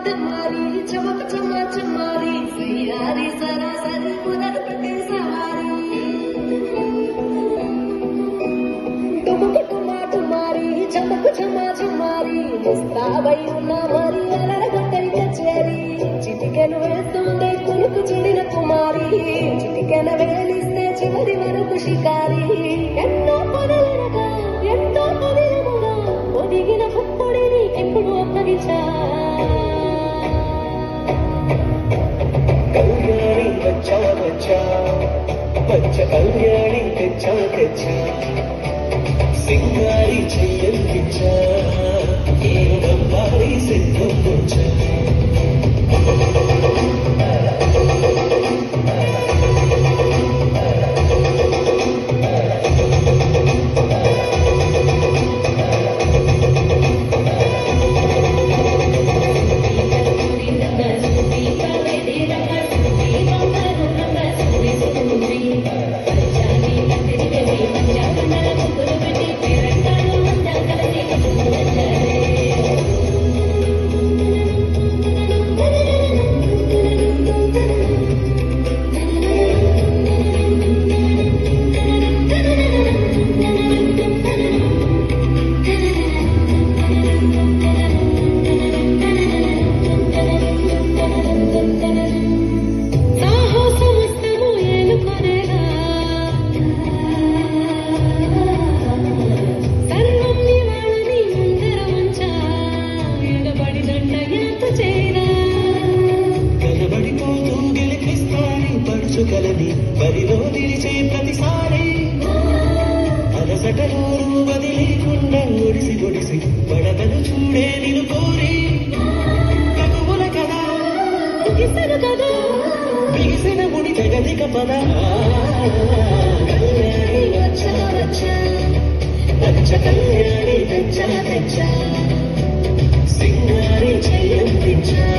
दमारी चमक चमा चमारी सैयारी सरासरी पुनर प्रति सवारी टुमक टुमा टुमारी चमक चमा चमारी मुस्ताबై ఉన్న మరి అలరగట్టై కచేరి చిటికెను వేస్తుందే కులుకు చిడిన కుమారి చిటికెన వేలిస్తే చివరి వరకు షికారి ఎంతో పదలనగా ఎంతో పదిలముగా ఒదిగిన పుప్పొడిని ఎప్పుడు అప్పగించా కళ్యాణి వచ్చా వచ్చా వచ్చ కళ్యాణి తెచ్చా తెచ్చా సింగారి చెయ్యంకిచ్చా నేను బంగారి సిద్ధం వచ్చా కలది బరిలో నిలిచే ప్రతిసారి అలసటలోరు వదిలేకుండా ఒడిసి ఒడిసి పడగలు చూడే నిన్ను కోరి కనుముల కదా ముగిసెను కదా బిగిసిన ముడి తెగదిక పద కళ్యాణి వచ్చా వచ్చా వచ్చ కళ్యాణి తెచ్చా తెచ్చా సింగారి చెయ్యంకిచ్చా